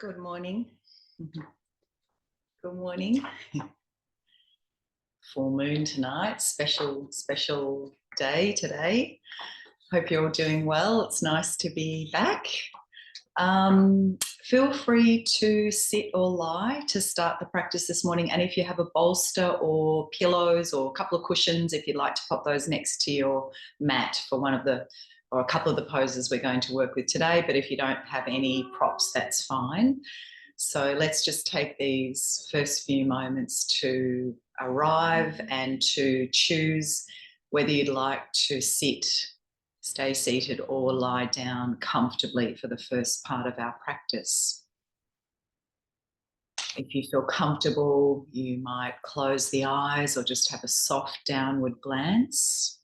Good morning. Good morning. Full moon tonight, special day today. Hope you're all doing well. It's nice to be back. Feel free to sit or lie to start the practice this morning. And if you have a bolster or pillows or a couple of cushions, if you'd like to pop those next to your mat for one of the or a couple of the poses we're going to work with today. But if you don't have any props, that's fine. So let's just take these first few moments to arrive and to choose whether you'd like to sit, stay seated, or lie down comfortably for the first part of our practice. If you feel comfortable, you might close the eyes or just have a soft downward glance.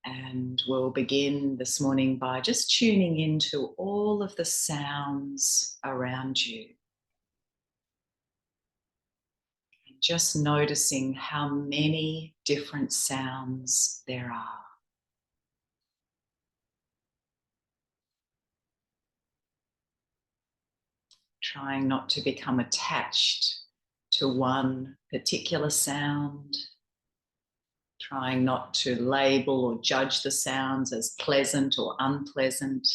And we'll begin this morning by just tuning into all of the sounds around you. And just noticing how many different sounds there are. Trying not to become attached to one particular sound. Trying not to label or judge the sounds as pleasant or unpleasant.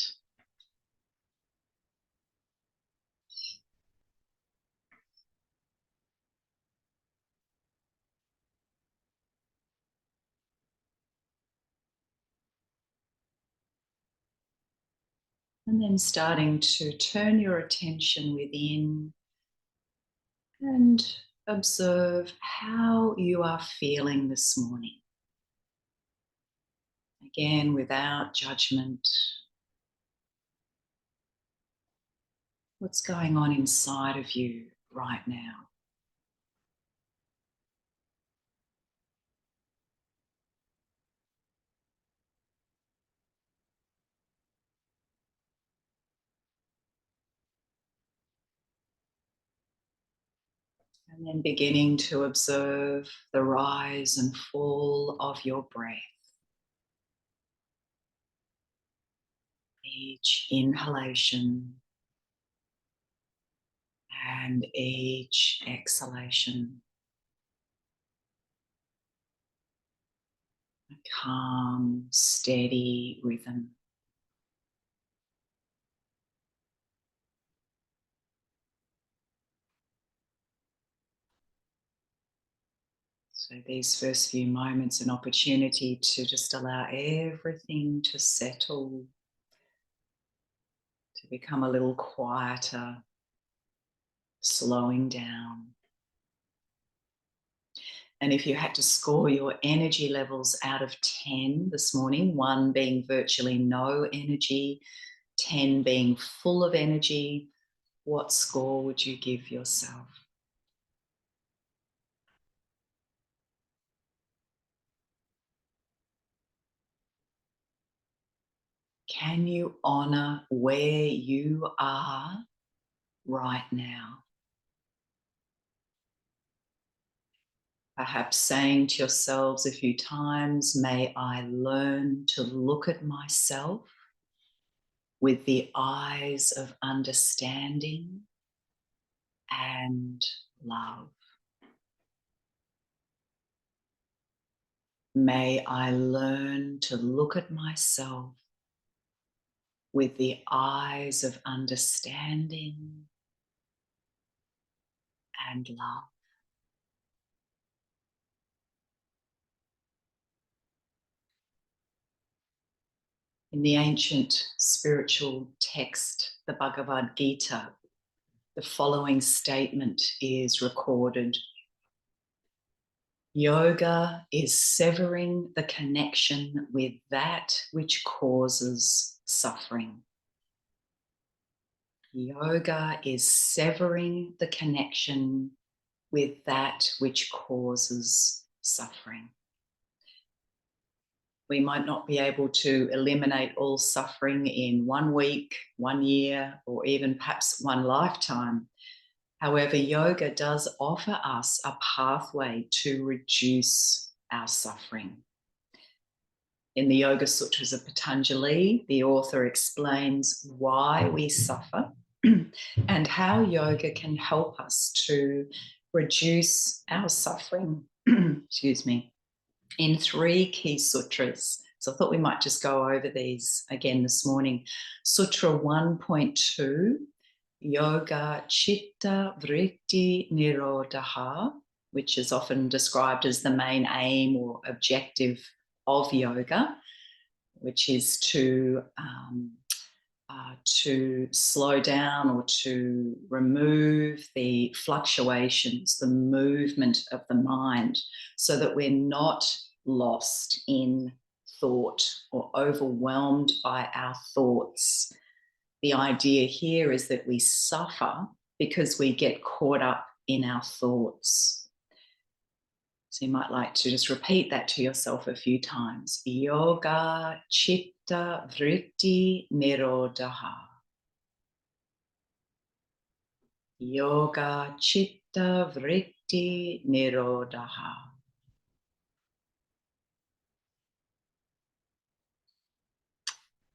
And then starting to turn your attention within and observe how you are feeling this morning. Again, without judgment. What's going on inside of you right now? And then beginning to observe the rise and fall of your breath. Each inhalation and each exhalation. A calm, steady rhythm. So these first few moments, an opportunity to just allow everything to settle, to become a little quieter, slowing down. And if you had to score your energy levels out of 10 this morning, 1 being virtually no energy, 10 being full of energy, what score would you give yourself? Can you honor where you are right now? Perhaps saying to yourselves a few times, may I learn to look at myself with the eyes of understanding and love. May I learn to look at myself with the eyes of understanding and love. In the ancient spiritual text, the Bhagavad Gita, the following statement is recorded. Yoga is severing the connection with that which causes suffering. Yoga is severing the connection with that which causes suffering. We might not be able to eliminate all suffering in 1 week, 1 year, or even perhaps 1 lifetime. However, yoga does offer us a pathway to reduce our suffering. In the Yoga Sutras of Patanjali, the author explains why we suffer and how yoga can help us to reduce our suffering, excuse me, in 3 key sutras. So I thought we might just go over these again this morning. Sutra 1.2, Yoga Chitta Vritti Nirodha, which is often described as the main aim or objective of yoga, which is to slow down or to remove the fluctuations, the movement of the mind, so that we're not lost in thought or overwhelmed by our thoughts. The idea here is that we suffer because we get caught up in our thoughts. So you might like to just repeat that to yourself a few times. Yoga Chitta Vritti Nirodha. Yoga Chitta Vritti Nirodha.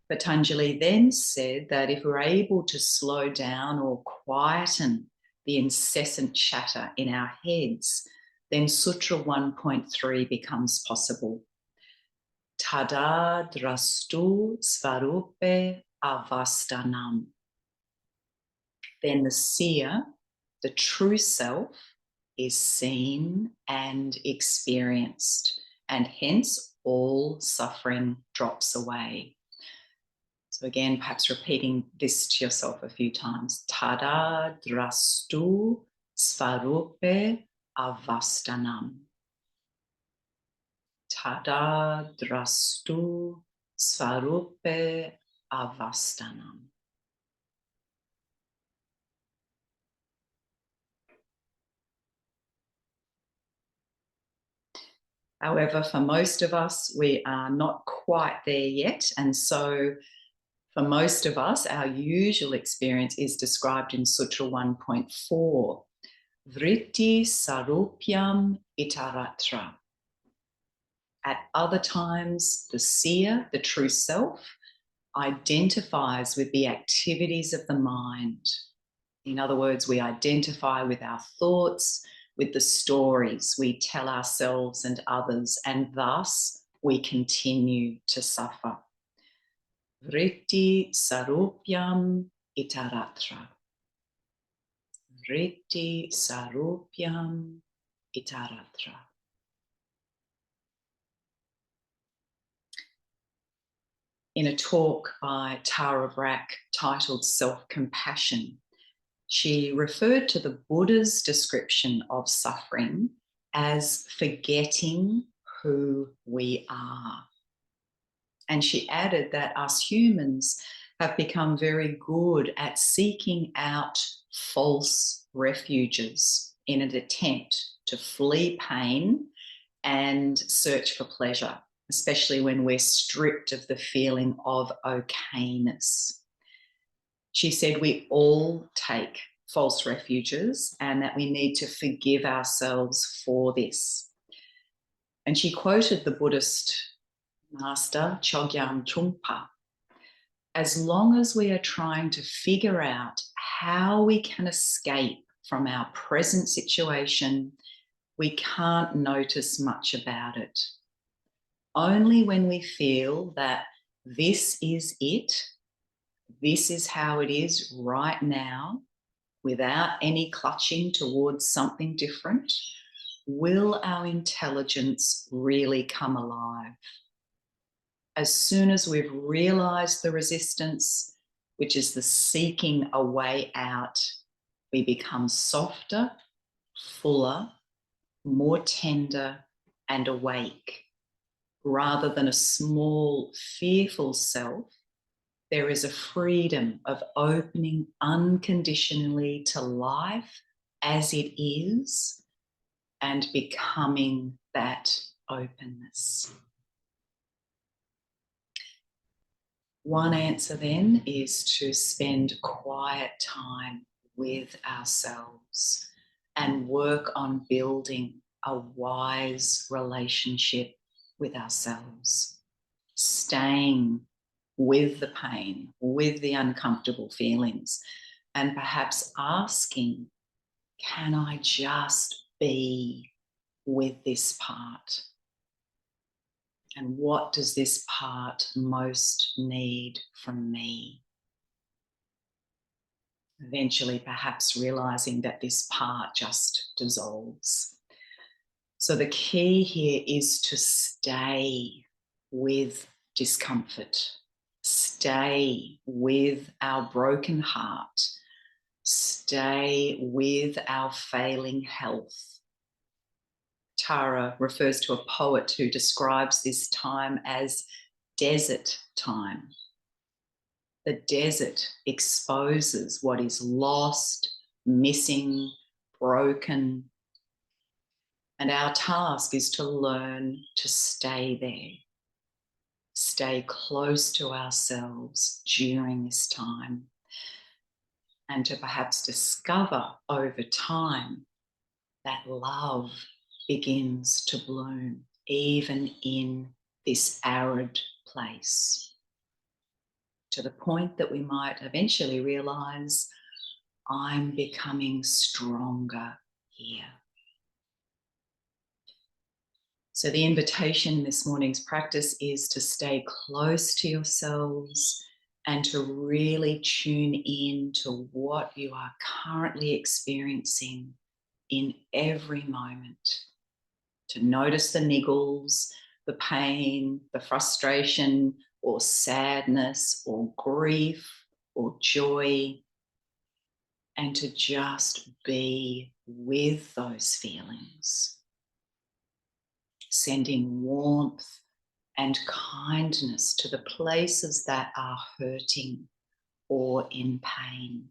Patanjali then said that if we're able to slow down or quieten the incessant chatter in our heads, then Sutra 1.3 becomes possible. Tada drastu svarupe avastanam. Then the seer, the true self, is seen and experienced, and hence all suffering drops away. So again, perhaps repeating this to yourself a few times. Tada drastu svarupe avastanam. Tada drastu svarupe avastanam. However, for most of us, we are not quite there yet. And so for most of us, our usual experience is described in Sutra 1.4. Vritti sarupyam itaratra. At other times, the seer, the true self, identifies with the activities of the mind. In other words, we identify with our thoughts, with the stories we tell ourselves and others, and thus we continue to suffer. Vritti sarupyam itaratra. Vritti sarupyam itaratra. In a talk by Tara Brach titled Self-Compassion, she referred to the Buddha's description of suffering as forgetting who we are. And she added that us humans have become very good at seeking out false refuges in an attempt to flee pain and search for pleasure, especially when we're stripped of the feeling of okayness. She said we all take false refuges and that we need to forgive ourselves for this. And she quoted the Buddhist master Chogyam Trungpa. As long as we are trying to figure out how we can escape from our present situation, we can't notice much about it. Only when we feel that this is it, this is how it is right now, without any clutching towards something different, will our intelligence really come alive. As soon as we've realized the resistance, which is the seeking a way out, we become softer, fuller, more tender, and awake. Rather than a small, fearful self, there is a freedom of opening unconditionally to life as it is and becoming that openness. One answer then is to spend quiet time with ourselves and work on building a wise relationship with ourselves. staying with the pain, with the uncomfortable feelings, and perhaps asking, can I just be with this part? And what does this part most need from me? Eventually, perhaps realizing that this part just dissolves. So the key here is to stay with discomfort, stay with our broken heart, stay with our failing health. Tara refers to a poet who describes this time as desert time. The desert exposes what is lost, missing, broken. And our task is to learn to stay there, stay close to ourselves during this time, and to perhaps discover over time that love begins to bloom, even in this arid place, to the point that we might eventually realize, I'm becoming stronger here. So the invitation in this morning's practice is to stay close to yourselves and to really tune in to what you are currently experiencing in every moment. To notice the niggles, the pain, the frustration, or sadness, or grief, or joy, and to just be with those feelings. Sending warmth and kindness to the places that are hurting or in pain.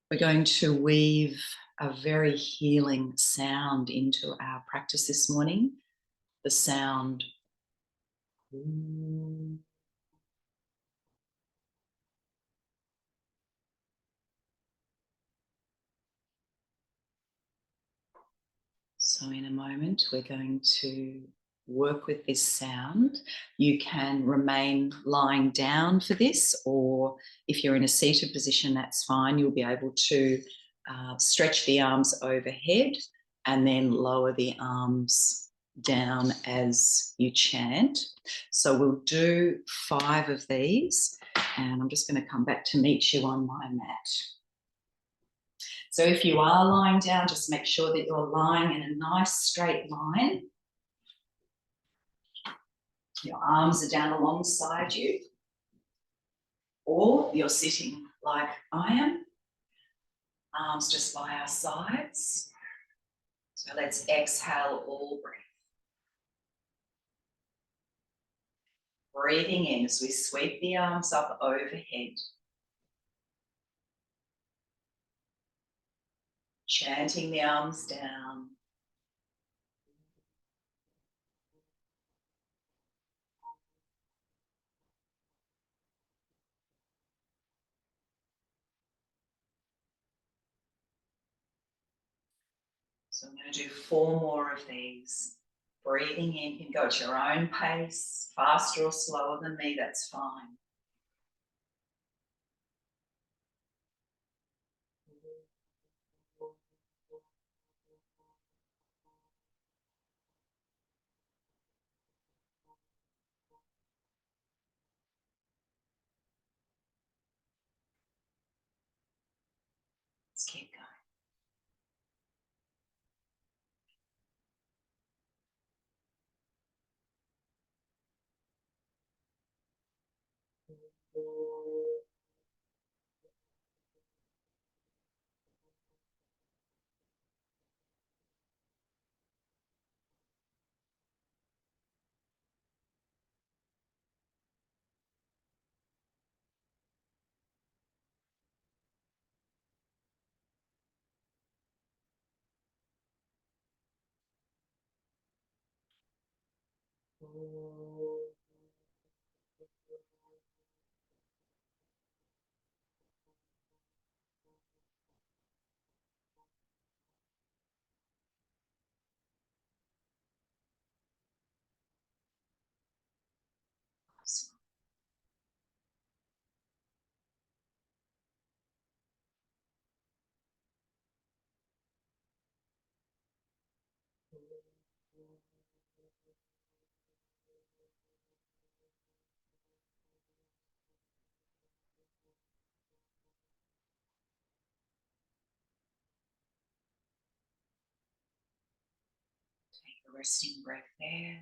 We're going to weave a very healing sound into our practice this morning. The sound ooh. So in a moment, we're going to work with this sound. You can remain lying down for this, or if you're in a seated position, that's fine. You'll be able to stretch the arms overhead and then lower the arms down as you chant. So we'll do 5 of these, and I'm just going to come back to meet you on my mat. So if you are lying down, just make sure that you're lying in a nice straight line. Your arms are down alongside you, or you're sitting like I am, arms just by our sides. So let's exhale all breath. Breathing in as we sweep the arms up overhead. Chanting the arms down. So I'm going to do 4 more of these. Breathing in, you can go at your own pace, faster or slower than me, that's fine. Let's keep going. Take a resting breath there.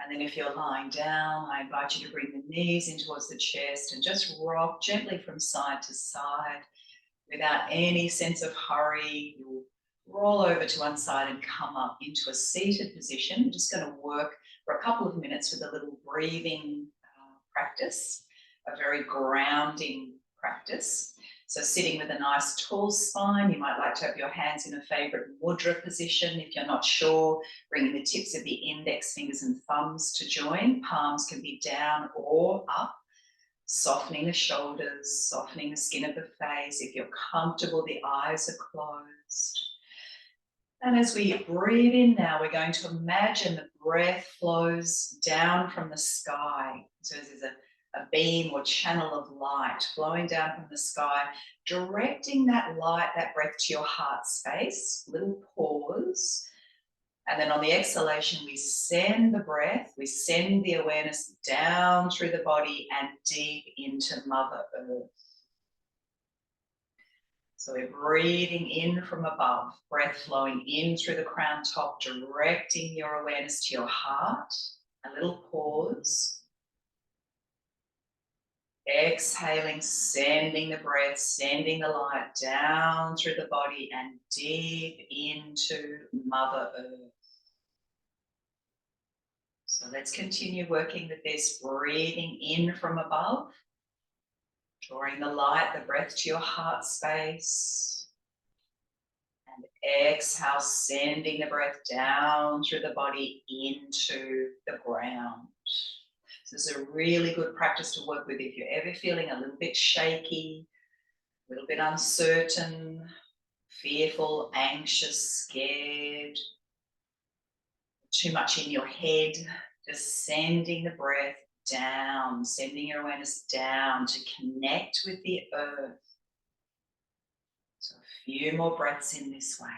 And then if you're lying down, I invite you to bring the knees in towards the chest and just rock gently from side to side without any sense of hurry. You'll roll over to one side and come up into a seated position. We're just going to work for a couple of minutes with a little breathing practice, a very grounding practice. So sitting with a nice tall spine, you might like to have your hands in a favorite mudra position. If you're not sure, bringing the tips of the index fingers and thumbs to join. Palms can be down or up, softening the shoulders, softening the skin of the face. If you're comfortable, the eyes are closed. And as we breathe in now, we're going to imagine the breath flows down from the sky. So there's a beam or channel of light flowing down from the sky, directing that light, that breath to your heart space. Little pause. And then on the exhalation, we send the breath, we send the awareness down through the body and deep into Mother Earth. So we're breathing in from above, breath flowing in through the crown top, directing your awareness to your heart. A little pause. Exhaling, sending the breath, sending the light down through the body and deep into Mother Earth. So let's continue working with this, breathing in from above, drawing the light, the breath to your heart space. And exhale, sending the breath down through the body into the ground. So this is a really good practice to work with if you're ever feeling a little bit shaky, a little bit uncertain, fearful, anxious, scared, too much in your head. Just sending the breath down, sending your awareness down to connect with the earth. So a few more breaths in this way.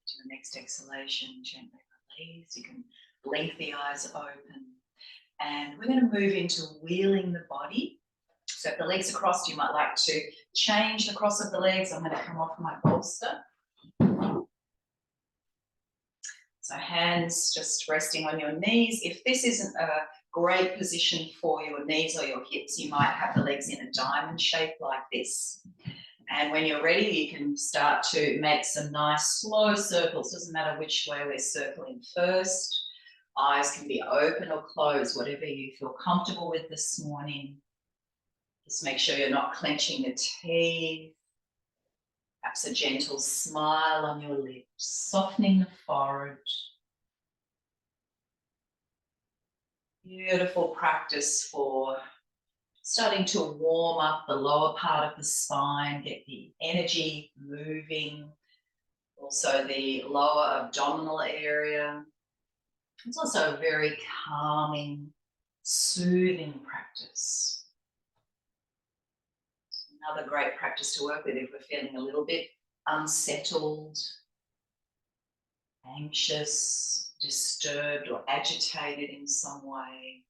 To the next exhalation, gently release. You can blink the eyes open. And we're going to move into wheeling the body. So if the legs are crossed, you might like to change the cross of the legs. I'm going to come off my bolster. So hands just resting on your knees. If this isn't a great position for your knees or your hips, you might have the legs in a diamond shape like this. And when you're ready, you can start to make some nice slow circles. Doesn't matter which way we're circling first. Eyes can be open or closed, whatever you feel comfortable with this morning. Just make sure you're not clenching the teeth. Perhaps a gentle smile on your lips, softening the forehead. Beautiful practice for starting to warm up the lower part of the spine, get the energy moving. Also the lower abdominal area. It's also a very calming, soothing practice. Another great practice to work with if we're feeling a little bit unsettled, anxious, disturbed, or agitated in some way.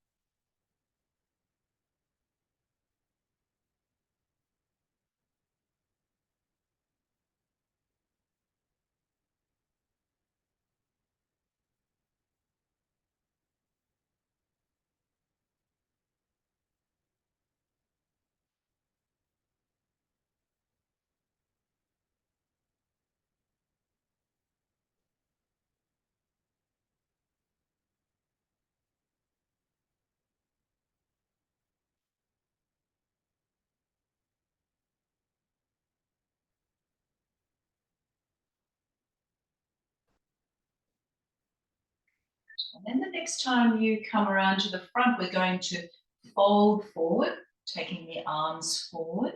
And then the next time you come around to the front, we're going to fold forward, taking the arms forward.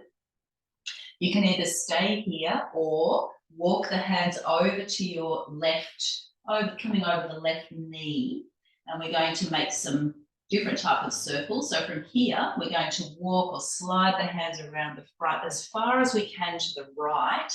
You can either stay here or walk the hands over to your left, coming over the left knee. And we're going to make some different type of circles. So from here, we're going to walk or slide the hands around the front as far as we can to the right.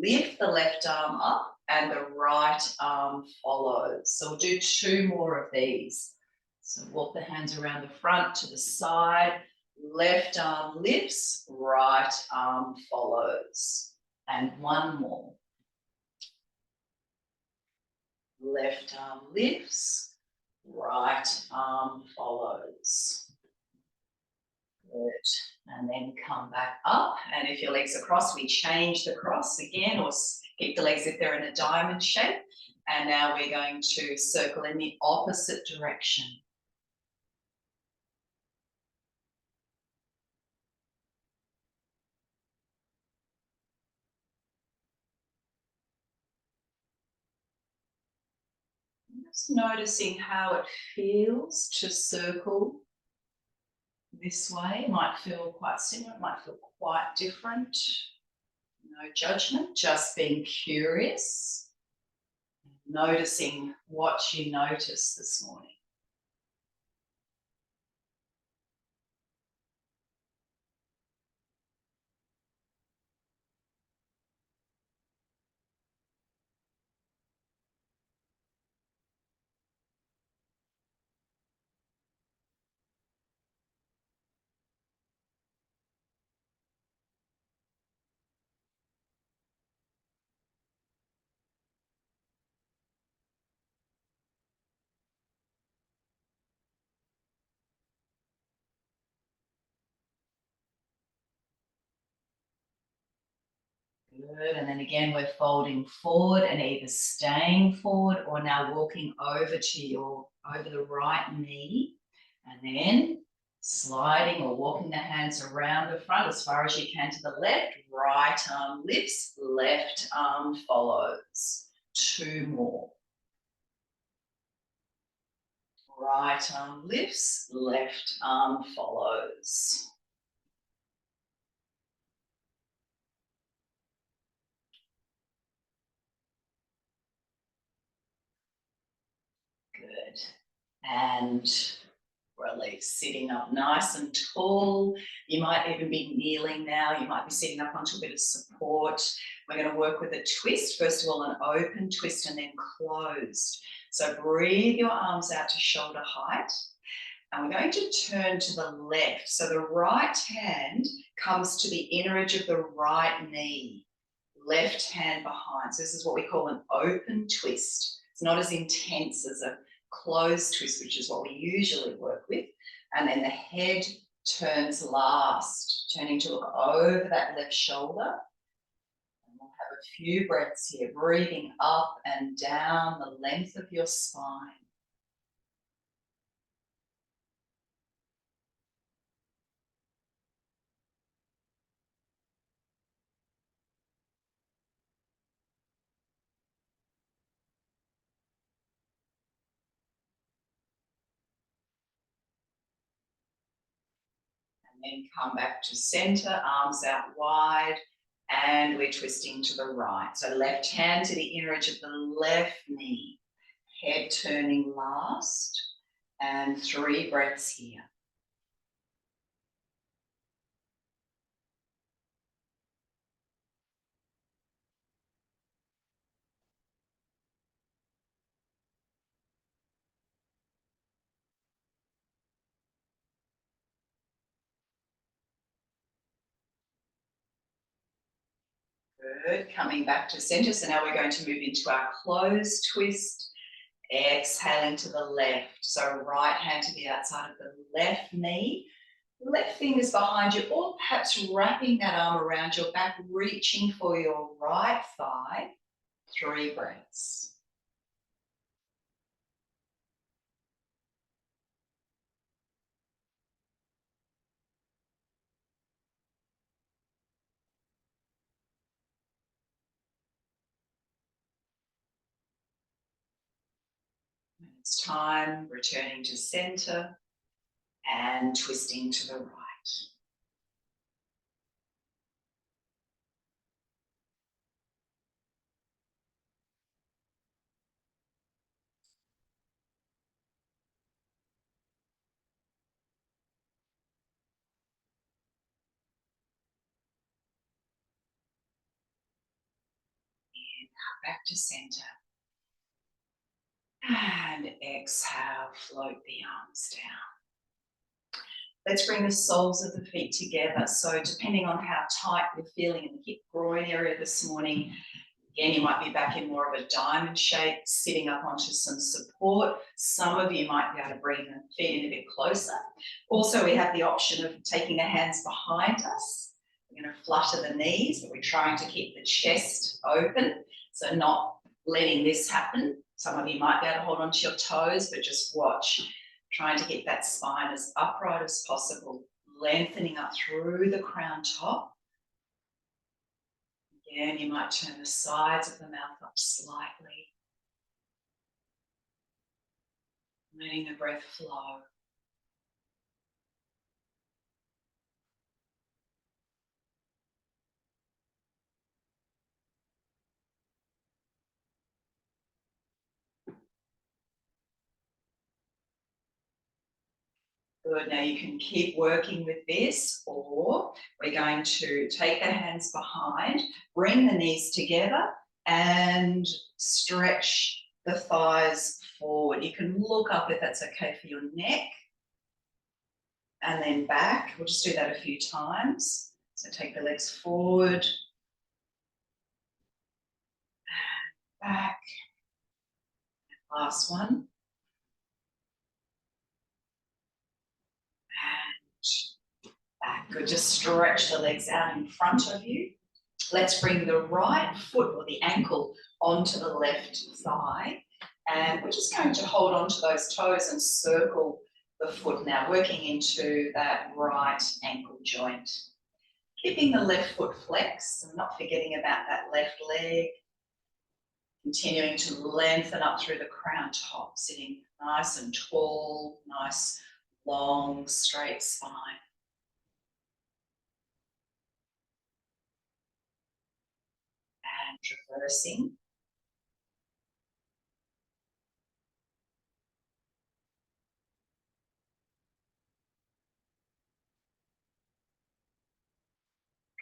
Lift the left arm up and the right arm follows. So we'll do 2 more of these. So walk the hands around the front to the side. Left arm lifts, right arm follows. And 1 more. Left arm lifts, right arm follows. Good. And then come back up. And if your legs are crossed, we change the cross again, or keep the legs if they're in a diamond shape. And now we're going to circle in the opposite direction. Just noticing how it feels to circle this way. It might feel quite similar, it might feel quite different. No judgment, just being curious, noticing what you notice this morning. Good, and then again we're folding forward and either staying forward or now walking over to over the right knee, and then sliding or walking the hands around the front as far as you can to the left. Right arm lifts, left arm follows. 2 more. Right arm lifts, left arm follows. Good. And release, sitting up nice and tall. You might even be kneeling now. You might be sitting up onto a bit of support. We're going to work with a twist. First of all, an open twist and then closed. So breathe your arms out to shoulder height. And we're going to turn to the left. So the right hand comes to the inner edge of the right knee. Left hand behind. So this is what we call an open twist. It's not as intense as a closed twist, which is what we usually work with. And then the head turns last, turning to look over that left shoulder. And we'll have a few breaths here, breathing up and down the length of your spine. Then come back to center, arms out wide, and we're twisting to the right. So left hand to the inner edge of the left knee, head turning last, and 3 breaths here. Good. Coming back to center. So now we're going to move into our closed twist. Exhaling to the left. So right hand to the outside of the left knee. Left fingers behind you, or perhaps wrapping that arm around your back, reaching for your right thigh. 3 breaths. When it's time, returning to center and twisting to the right. Back to center. And exhale, float the arms down. Let's bring the soles of the feet together. So depending on how tight you're feeling in the hip groin area this morning, again, you might be back in more of a diamond shape, sitting up onto some support. Some of you might be able to bring the feet in a bit closer. Also, we have the option of taking the hands behind us. We're going to flutter the knees, but we're trying to keep the chest open, so not letting this happen. Some of you might be able to hold onto your toes, but just watch, trying to get that spine as upright as possible, lengthening up through the crown top. Again, you might turn the sides of the mouth up slightly, letting the breath flow. Good, now you can keep working with this, or we're going to take the hands behind, bring the knees together and stretch the thighs forward. You can look up if that's okay for your neck, and then back. We'll just do that a few times. So take the legs forward, and back. Last one. And back. Good, just stretch the legs out in front of you. Let's bring the right foot or the ankle onto the left thigh. And we're just going to hold on to those toes and circle the foot now, working into that right ankle joint. Keeping the left foot flexed and not forgetting about that left leg. Continuing to lengthen up through the crown top, sitting nice and tall, nice, long, straight spine. And reversing.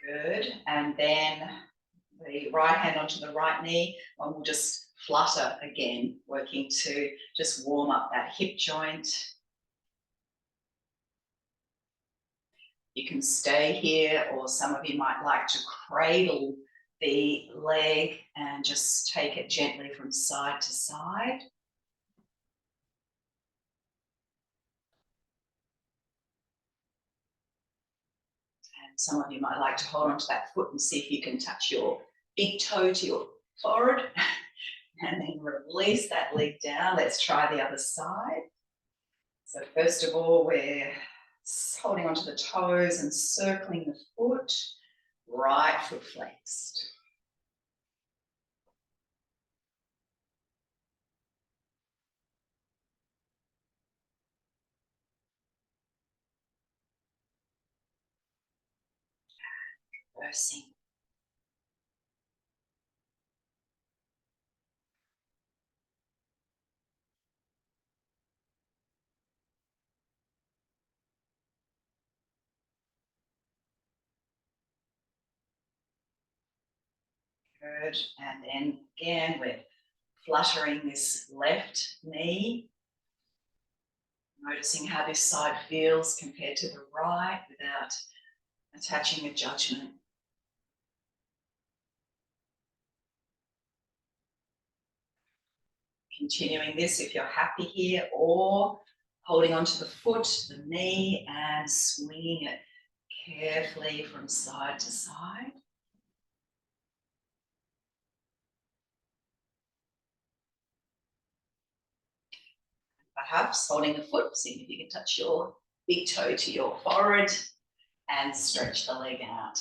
Good. And then the right hand onto the right knee, and we'll just flutter again, working to just warm up that hip joint. You can stay here, or some of you might like to cradle the leg and just take it gently from side to side. And some of you might like to hold onto that foot and see if you can touch your big toe to your forehead. And then release that leg down. Let's try the other side. So first of all, we're holding onto the toes and circling the foot, right foot flexed. Reversing. Good. And then again, we're fluttering this left knee. Noticing how this side feels compared to the right without attaching a judgment. Continuing this if you're happy here, or holding onto the foot, the knee, and swinging it carefully from side to side. Perhaps holding the foot, seeing if you can touch your big toe to your forehead and stretch the leg out.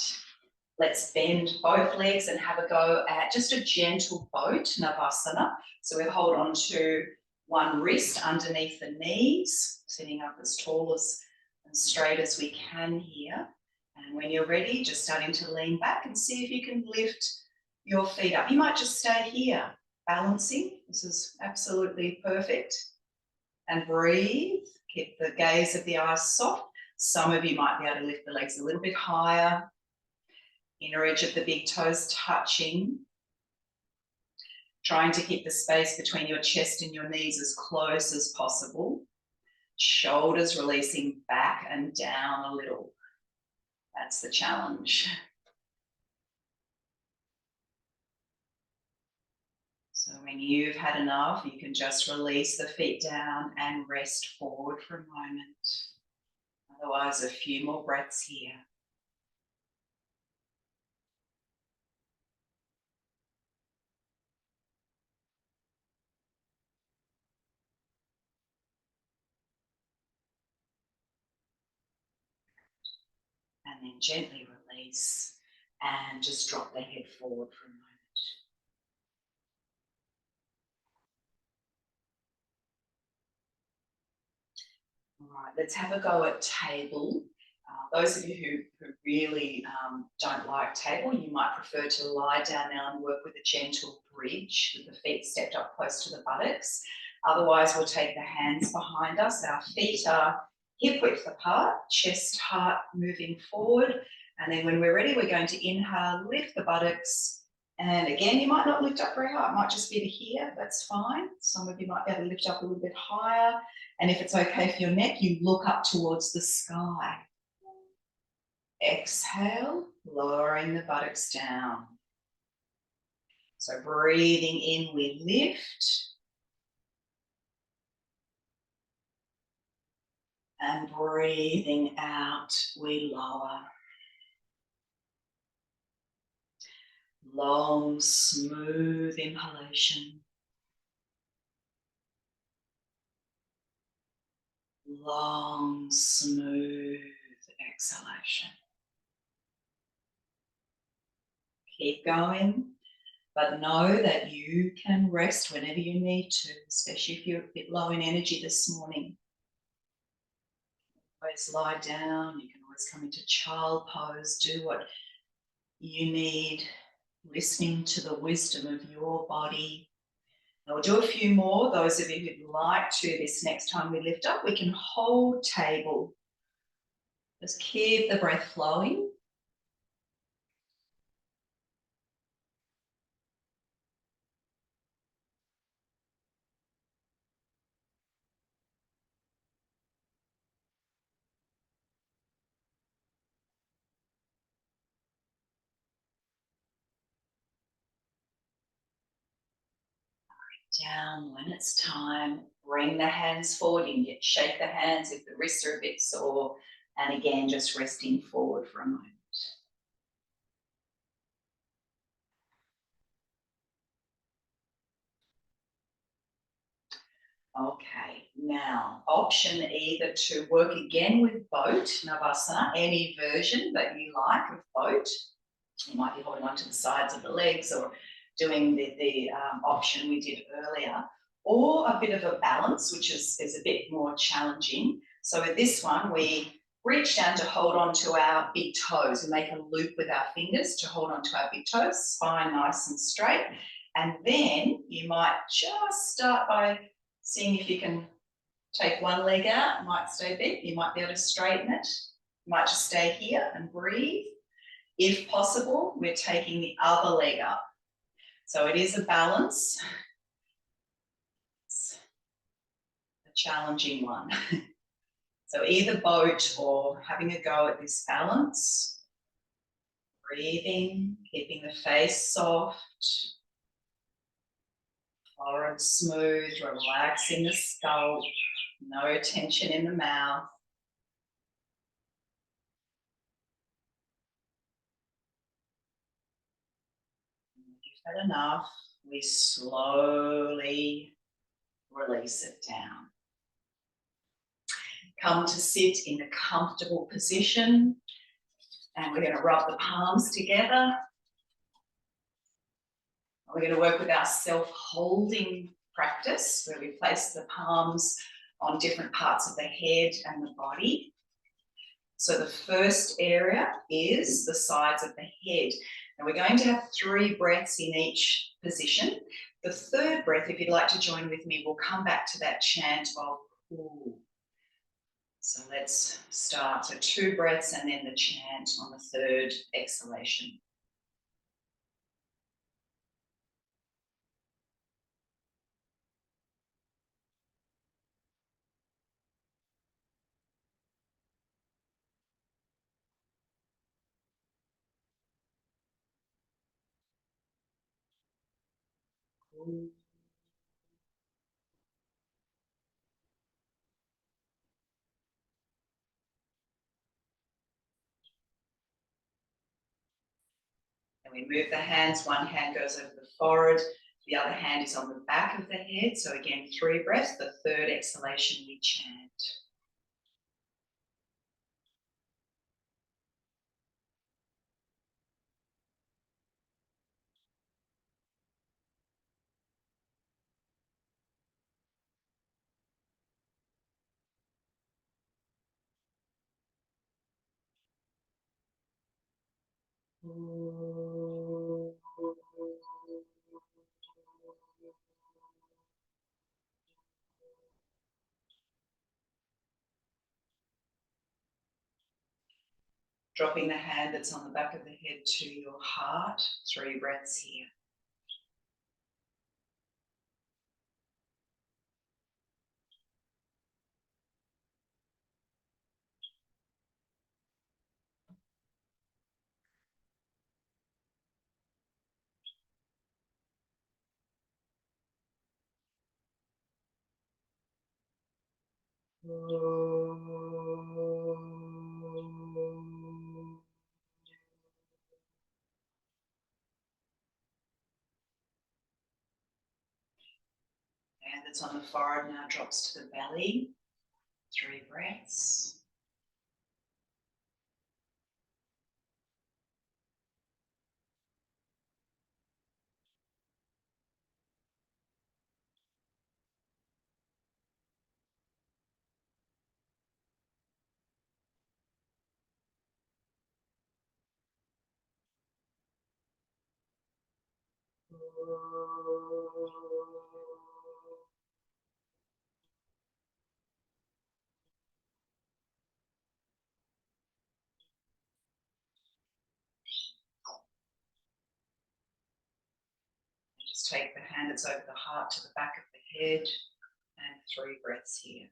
Let's bend both legs and have a go at just a gentle boat, Navasana. So we hold on to one wrist underneath the knees, sitting up as tall as and straight as we can here. And when you're ready, just starting to lean back and see if you can lift your feet up. You might just stay here, balancing. This is absolutely perfect. And breathe. Keep the gaze of the eyes soft. Some of you might be able to lift the legs a little bit higher. Inner edge of the big toes touching. Trying to keep the space between your chest and your knees as close as possible. Shoulders releasing back and down a little. That's the challenge. So when you've had enough, you can just release the feet down and rest forward for a moment. Otherwise, a few more breaths here. And then gently release and just drop the head forward for a moment. All right, let's have a go at table. Those of you who really don't like table, you might prefer to lie down now and work with a gentle bridge with the feet stepped up close to the buttocks. Otherwise, we'll take the hands behind us. Our feet are hip width apart, chest, heart moving forward. And then when we're ready, we're going to inhale, lift the buttocks. And again, you might not lift up very high. It might just be to here. That's fine. Some of you might be able to lift up a little bit higher. And if it's okay for your neck, you look up towards the sky. Exhale, lowering the buttocks down. So breathing in, we lift. And breathing out, we lower. Long, smooth inhalation. Long, smooth exhalation. Keep going, but know that you can rest whenever you need to, especially if you're a bit low in energy this morning. Always lie down, you can always come into child pose, do what you need, listening to the wisdom of your body. Now we'll do a few more. Those of you who'd like to, this next time we lift up, we can hold table. Just keep the breath flowing. Down when it's time. Bring the hands forward. You can shake the hands if the wrists are a bit sore. And again, just resting forward for a moment. Okay, now option either to work again with boat, Navasana, any version that you like of boat. You might be holding onto the sides of the legs or doing the option we did earlier, or a bit of a balance, which is a bit more challenging. So with this one, we reach down to hold on to our big toes. We make a loop with our fingers to hold on to our big toes, spine nice and straight. And then you might just start by seeing if you can take one leg out. It might stay big. You might be able to straighten it. You might just stay here and breathe. If possible, we're taking the other leg up. So it is a balance. It's a challenging one. So either boat or having a go at this balance. Breathing, keeping the face soft. Forehead smooth, relaxing the scalp, no tension in the mouth. If you've had enough, we slowly release it down. Come to sit in a comfortable position, and we're going to rub the palms together. We're going to work with our self-holding practice, where we place the palms on different parts of the head and the body. So the first area is the sides of the head. And we're going to have 3 breaths in each position. The third breath, if you'd like to join with me, we'll come back to that chant of ooh. So let's start. So 2 breaths and then the chant on the third exhalation. Ooh. And we move the hands, one hand goes over the forehead, the other hand is on the back of the head. So again, 3 breaths, the third exhalation we chant. Dropping the hand that's on the back of the head to your heart, 3 breaths here. Hand that's on the forehead now drops to the belly, 3 breaths. Just take the hand that's over the heart to the back of the head and 3 breaths here.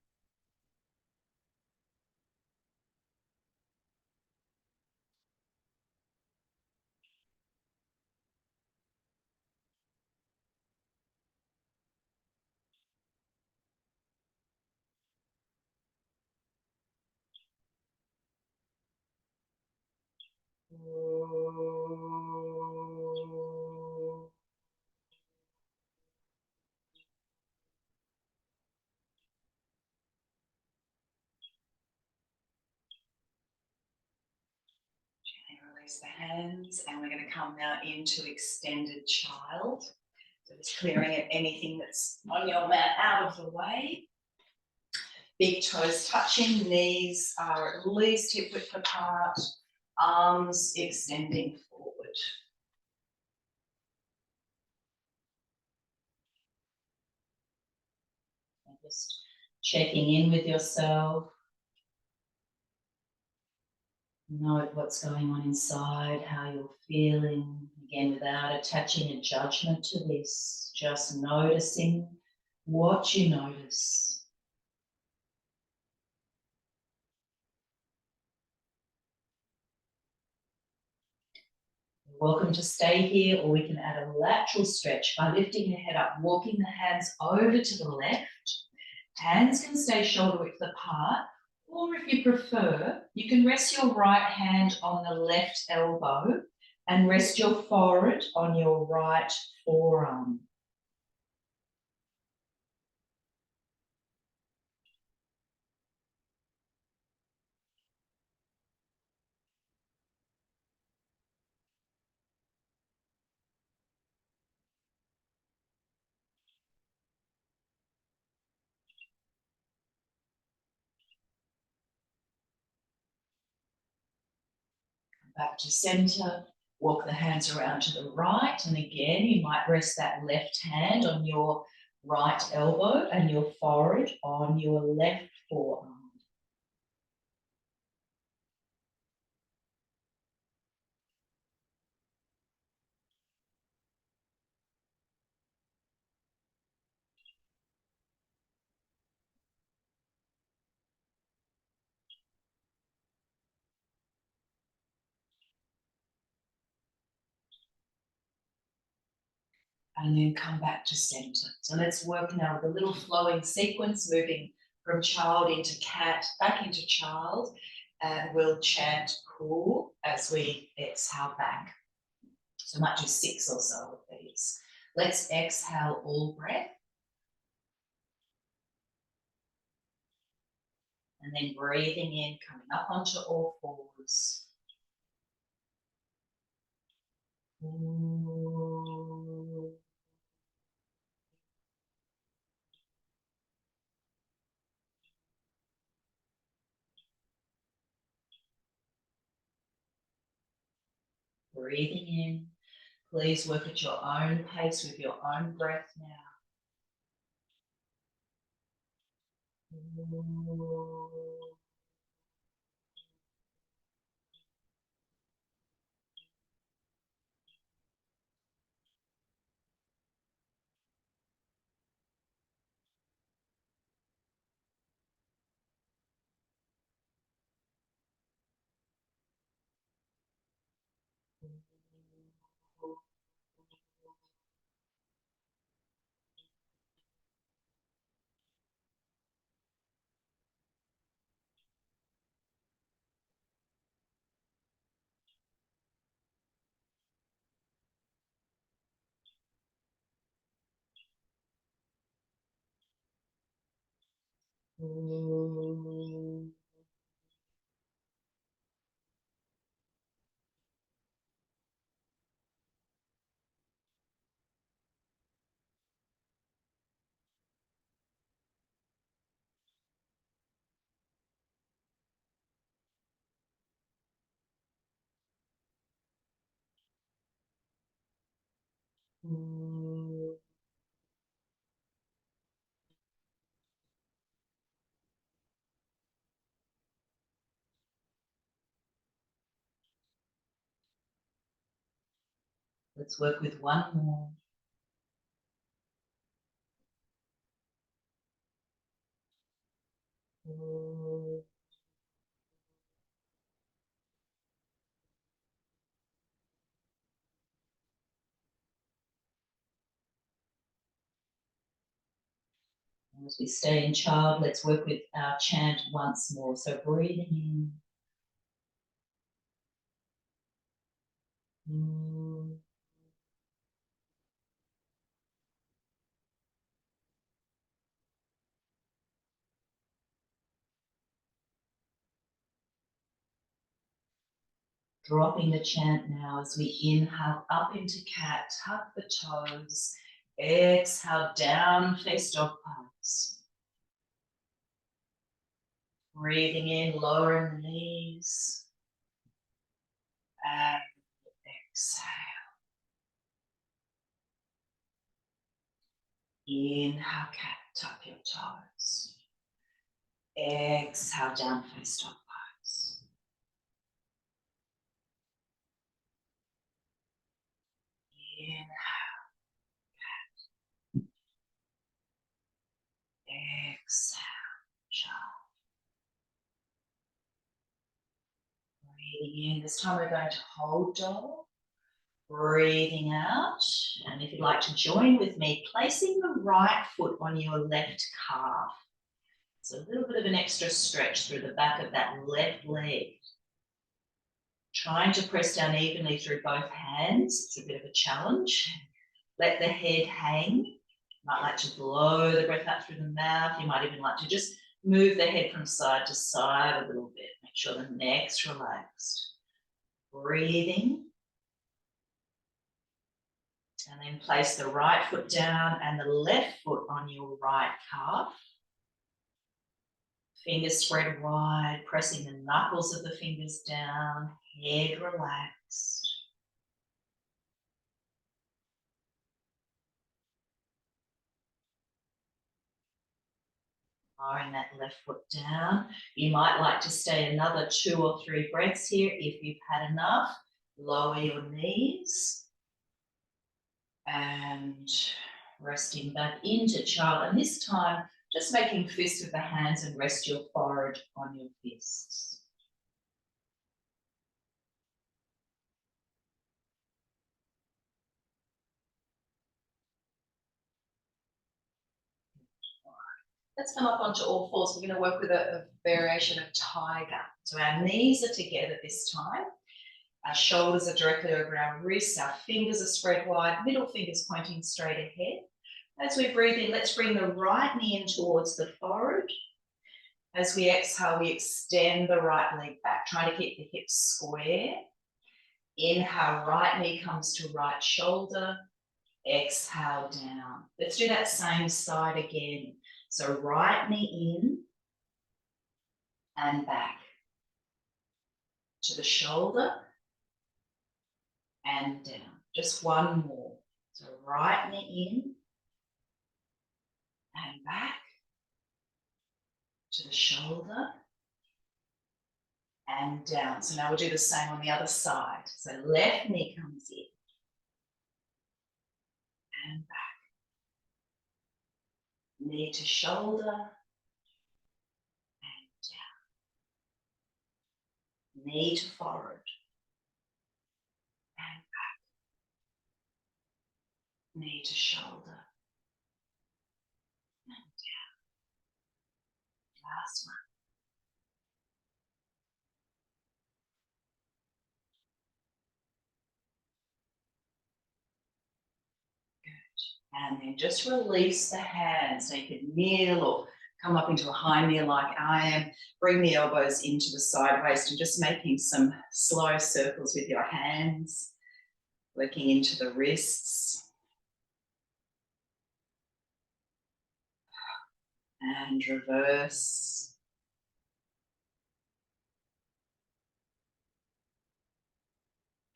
Release the hands, and we're going to come now into extended child. So just clearing anything that's on your mat out of the way. Big toes touching, knees are at least hip width apart, arms extending forward. And just checking in with yourself. Note what's going on inside, how you're feeling. Again, without attaching a judgment to this, just noticing what you notice. welcome to stay here, or we can add a lateral stretch by lifting the head up, walking the hands over to the left. Hands can stay shoulder width apart, or if you prefer, you can rest your right hand on the left elbow and rest your forehead on your right forearm. Back to center, walk the hands around to the right, and again you might rest that left hand on your right elbow and your forehead on your left forearm. And then come back to center. So let's work now with a little flowing sequence, moving from child into cat, back into child, and we'll chant cool as we exhale back. So might do 6 or so of these. Let's exhale all breath. And then breathing in, coming up onto all fours. Breathing in. Please work at your own pace with your own breath now. Let's work with one more. As we stay in child, let's work with our chant once more. So breathing in. Dropping the chant now as we inhale up into cat, tuck the toes, exhale down, face dog pose. Breathing in, lowering the knees, and exhale. Inhale cat, tuck your toes. Exhale down, face dog pose. Inhale, exhale, child. Breathing in. This time we're going to hold dog. Breathing out. And if you'd like to join with me, placing the right foot on your left calf. So a little bit of an extra stretch through the back of that left leg. Trying to press down evenly through both hands. It's a bit of a challenge. Let the head hang. You might like to blow the breath out through the mouth. You might even like to just move the head from side to side a little bit. Make sure the neck's relaxed. Breathing. And then place the right foot down and the left foot on your right calf. Fingers spread wide, pressing the knuckles of the fingers down, head relaxed. Lowering that left foot down. You might like to stay another 2 or 3 breaths here if you've had enough. Lower your knees. And resting back into child. And this time, just making fists with the hands and rest your forehead on your fists. Let's come up onto all fours. We're going to work with a variation of tiger. So our knees are together this time. Our shoulders are directly over our wrists. Our fingers are spread wide, middle fingers pointing straight ahead. As we breathe in, let's bring the right knee in towards the forehead. As we exhale, we extend the right leg back, trying to keep the hips square. Inhale, right knee comes to right shoulder. Exhale down. Let's do that same side again. So right knee in and back to the shoulder and down. Just one more. So right knee in and back to the shoulder and down. So now we'll do the same on the other side. So left knee comes in and back. Knee to shoulder and down. Knee to forehead and back. Knee to shoulder and down. Last one. And then just release the hands. So you could kneel or come up into a high kneel like I am. Bring the elbows into the side waist and just making some slow circles with your hands. Working into the wrists. And reverse.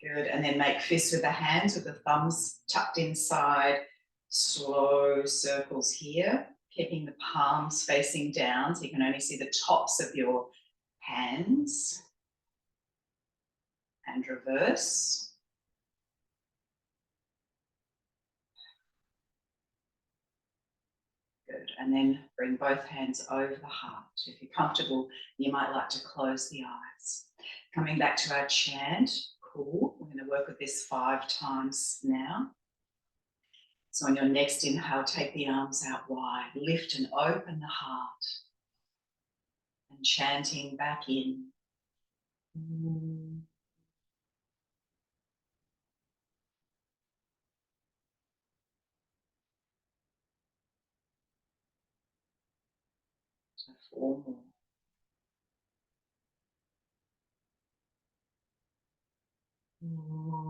Good. And then make fists with the hands with the thumbs tucked inside. Slow circles here, keeping the palms facing down so you can only see the tops of your hands. And reverse. Good. And then bring both hands over the heart. If you're comfortable, you might like to close the eyes. Coming back to our chant, cool. We're going to work with this 5 times now. So on your next inhale, take the arms out wide, lift and open the heart. And chanting back in. So 4 more.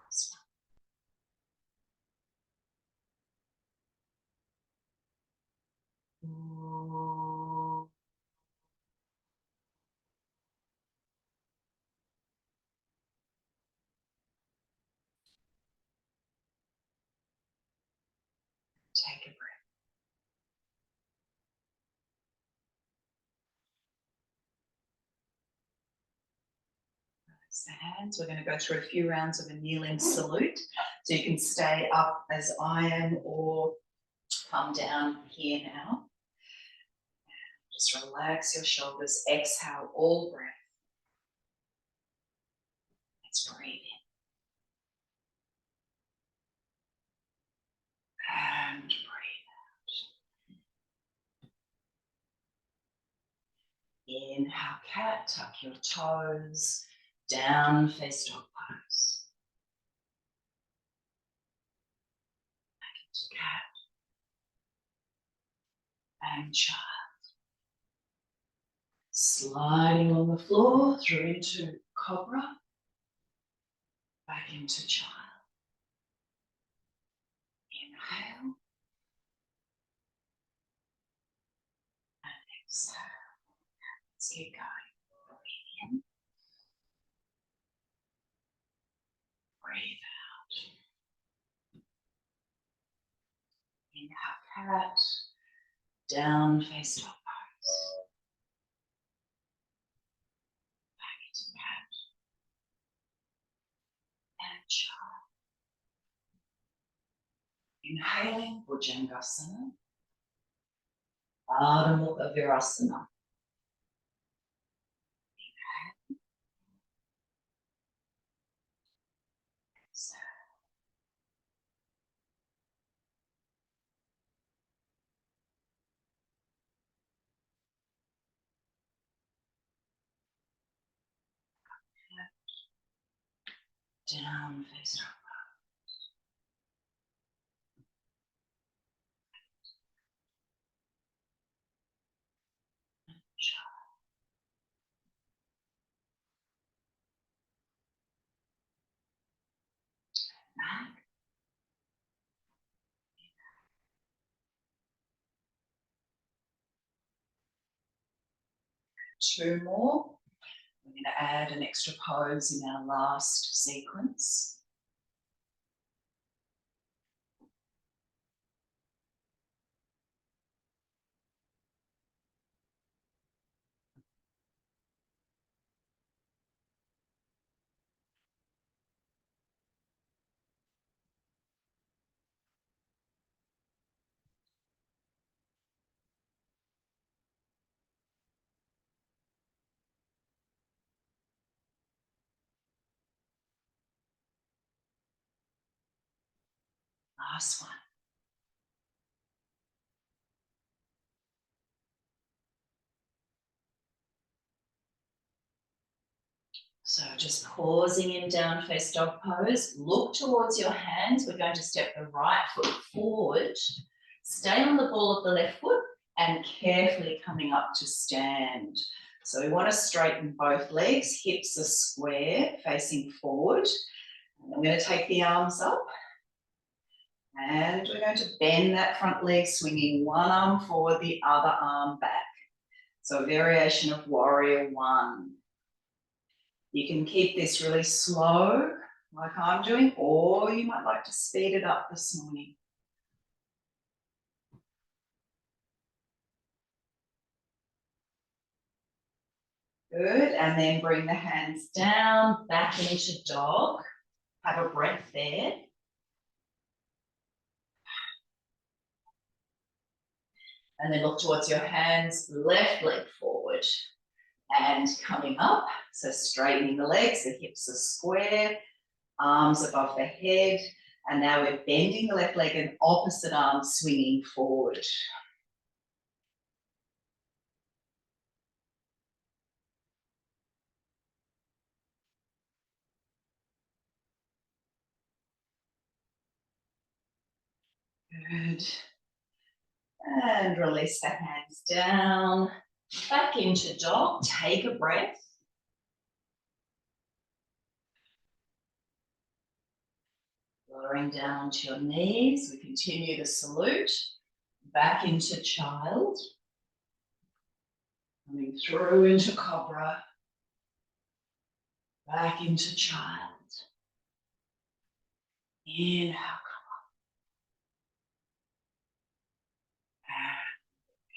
Last one. Take a breath. Release the hands. We're going to go through a few rounds of a kneeling salute. So you can stay up as I am or come down here now. Just relax your shoulders. Exhale all breath. Let's breathe in. And breathe out. Inhale, cat, tuck your toes, down, face dog pose. Back into cat and child. Sliding on the floor through into cobra, back into child. Inhale and exhale. Let's keep going. Breathe in. Breathe out. Inhale, cat. Down, face dog pose. Back into cat. And child. Inhaling, Bhujangasana. Ardha Mukha Virasana. Down, face up. Back. Two more. We're going to add an extra pose in our last sequence. Last one. So just pausing in down face dog pose, look towards your hands. We're going to step the right foot forward, stay on the ball of the left foot and carefully coming up to stand. So we want to straighten both legs, hips are square, facing forward. And I'm going to take the arms up and we're going to bend that front leg, swinging one arm forward, the other arm back. So a variation of warrior one. You can keep this really slow, like I'm doing, or you might like to speed it up this morning. Good, and then bring the hands down, back into dog. Have a breath there. And then look towards your hands, left leg forward. And coming up, so straightening the legs, the hips are square, arms above the head, and now we're bending the left leg and opposite arm swinging forward. Good. And release the hands down, back into dog, take a breath. Lowering down onto your knees, we continue the salute. Back into child. Coming through into cobra. Back into child. Inhale, come up.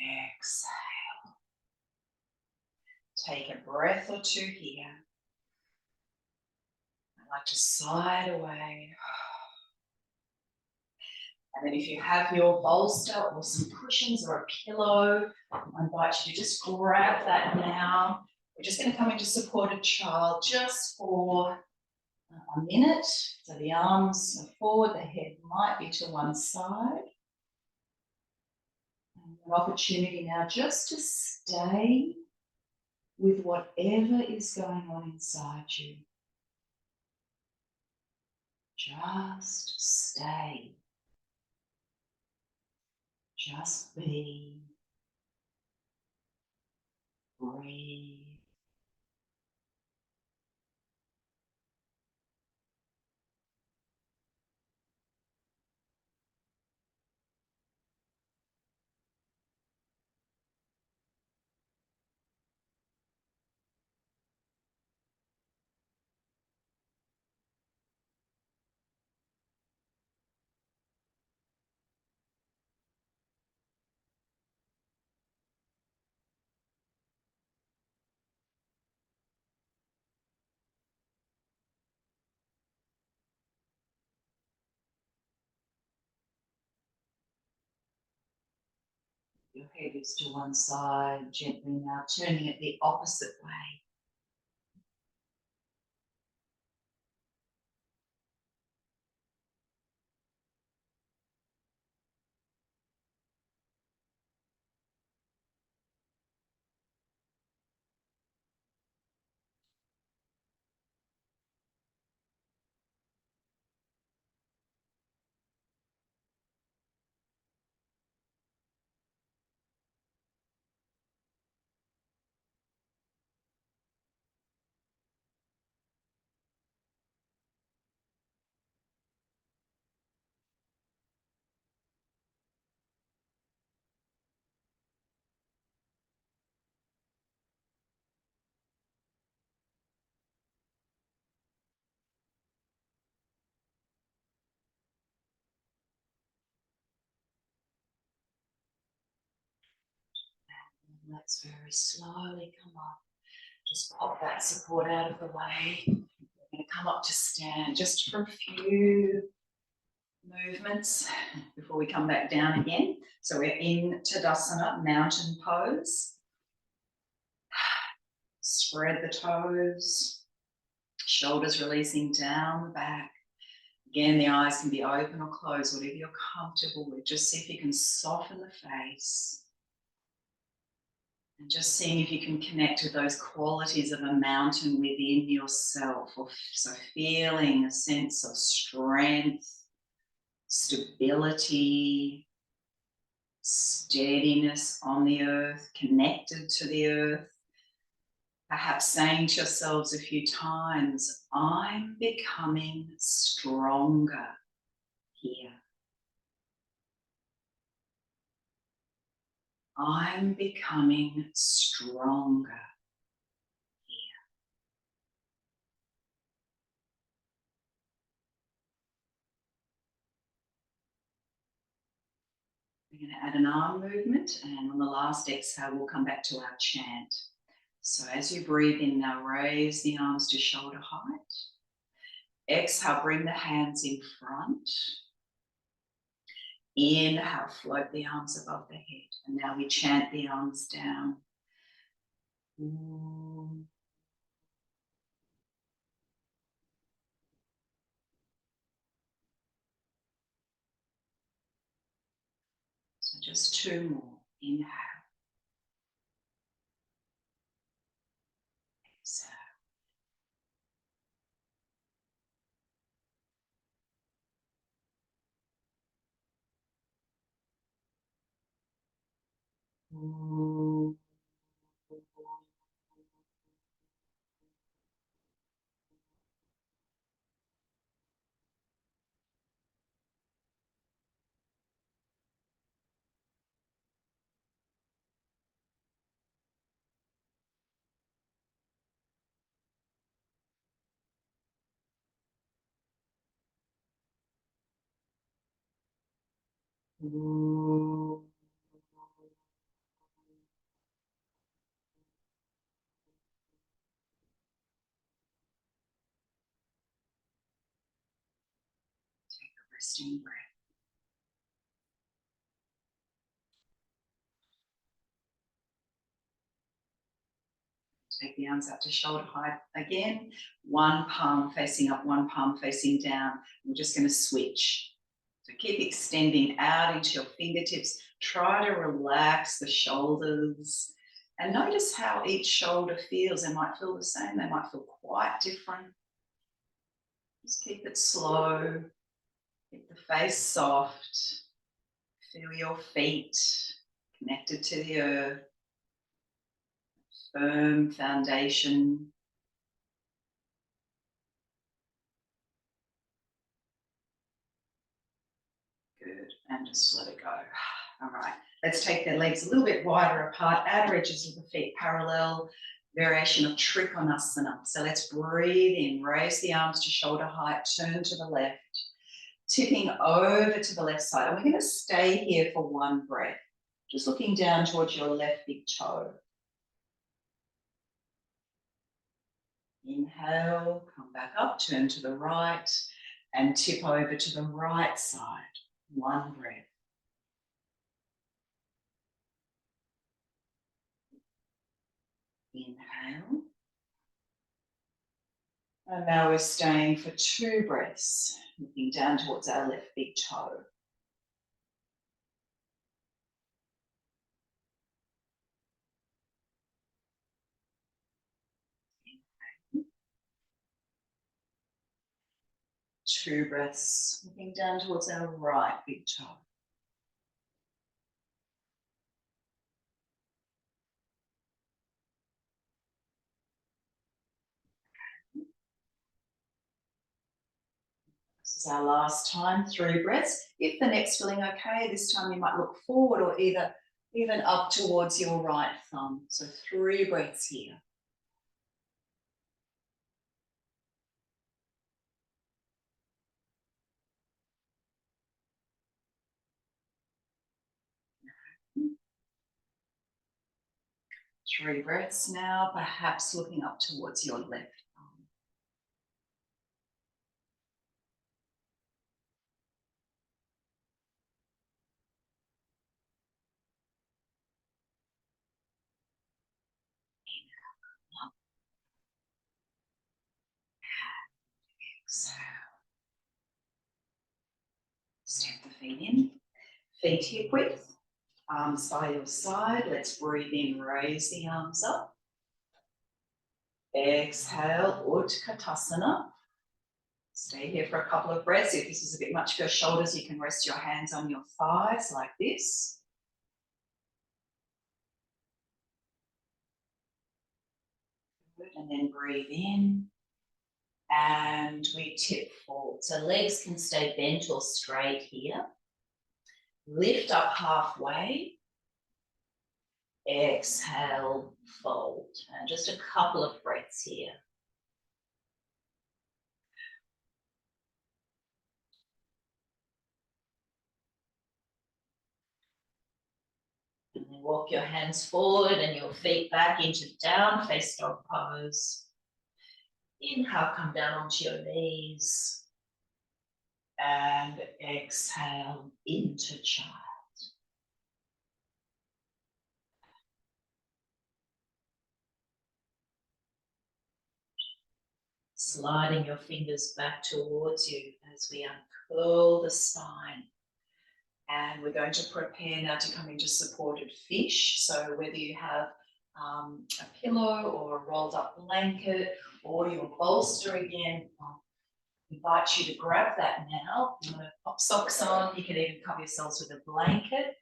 And exhale. Take a breath or two here. I like to sigh it away. And then if you have your bolster or some cushions or a pillow, I invite you to just grab that now. We're just going to come into supported child just for a minute. So the arms are forward, the head might be to one side. And an opportunity now just to stay with whatever is going on inside you. Just stay. Just be. Breathe. Your head is to one side, gently now turning it the opposite way. And let's very slowly come up. Just pop that support out of the way. We're going to come up to stand just for a few movements before we come back down again. So we're in Tadasana, mountain pose. Spread the toes, shoulders releasing down the back. Again, the eyes can be open or closed, whatever you're comfortable with. Just see if you can soften the face. And just seeing if you can connect with those qualities of a mountain within yourself. So feeling a sense of strength, stability, steadiness on the earth, connected to the earth. Perhaps saying to yourselves a few times, I'm becoming stronger here. I'm becoming stronger here. We're going to add an arm movement, and on the last exhale, we'll come back to our chant. So as you breathe in now, raise the arms to shoulder height. Exhale, bring the hands in front. Inhale, float the arms above the head. And now we chant the arms down. So just two more. Inhale. Exhale. Ooh. Take a resting breath. Take the arms up to shoulder height again. One palm facing up, one palm facing down. We're just going to switch. So keep extending out into your fingertips. Try to relax the shoulders. And notice how each shoulder feels. They might feel the same. They might feel quite different. Just keep it slow. Keep the face soft. Feel your feet connected to the earth. Firm foundation. Good, and just let it go. All right, let's take the legs a little bit wider apart, outer edges of the feet parallel, variation of Trikonasana. So let's breathe in, raise the arms to shoulder height, turn to the left, tipping over to the left side. And we're going to stay here for one breath, just looking down towards your left big toe. Inhale, come back up, turn to the right, and tip over to the right side. One breath. Inhale. And now we're staying for 2 breaths, looking down towards our left big toe. Inhale. 2 breaths, looking down towards our right big toe. This is our last time, 3 breaths. If the next feeling okay, this time you might look forward or even up towards your right thumb. So 3 breaths here. Three breaths now, perhaps looking up towards your left arm. Inhale, up. Exhale. Step the feet in, feet hip width. Arms by your side. Let's breathe in, raise the arms up. Exhale, Utkatasana. Stay here for a couple of breaths. If this is a bit much for your shoulders, you can rest your hands on your thighs like this. Good. And then breathe in. And we tip forward. So legs can stay bent or straight here. Lift up halfway. Exhale, fold. And just a couple of breaths here. And then walk your hands forward and your feet back into down face dog pose. Inhale, come down onto your knees. And exhale into child. Sliding your fingers back towards you as we uncurl the spine. And we're going to prepare now to come into supported fish. So whether you have a pillow or a rolled up blanket or your bolster again, I invite you to grab that now. You want to pop socks on, you can even cover yourselves with a blanket.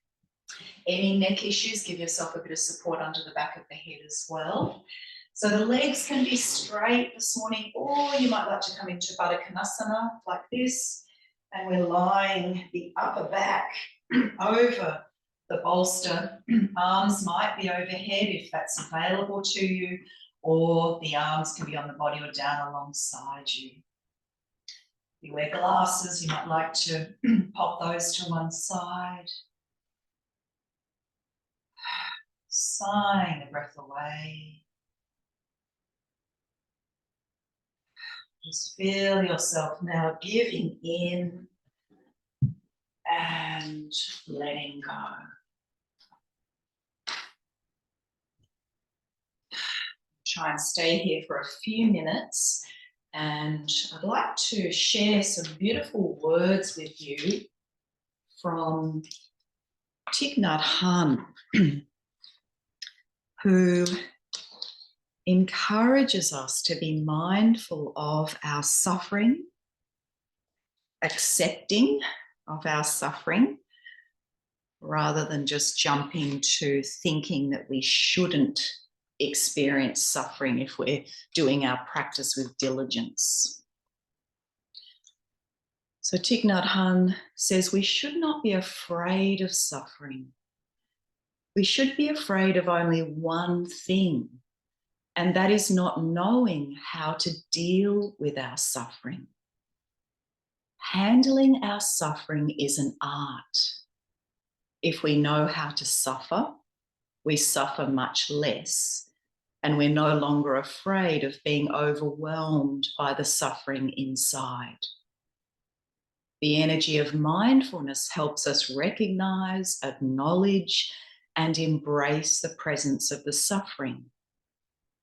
Any neck issues, give yourself a bit of support under the back of the head as well. So the legs can be straight this morning, or you might like to come into Baddha Konasana like this. And we're lying the upper back over the bolster. Arms might be overhead if that's available to you, or the arms can be on the body or down alongside you. you wear glasses, you might like to pop those to one side. Sighing the breath away. Just feel yourself now giving in and letting go. Try and stay here for a few minutes, and I'd like to share some beautiful words with you from Thich Nhat Hanh, who encourages us to be mindful of our suffering, accepting of our suffering, rather than just jumping to thinking that we shouldn't experience suffering if we're doing our practice with diligence. So Thich Nhat Hanh says we should not be afraid of suffering. We should be afraid of only one thing, and that is not knowing how to deal with our suffering. Handling our suffering is an art. If we know how to suffer, we suffer much less, and we're no longer afraid of being overwhelmed by the suffering inside. The energy of mindfulness helps us recognize, acknowledge, and embrace the presence of the suffering,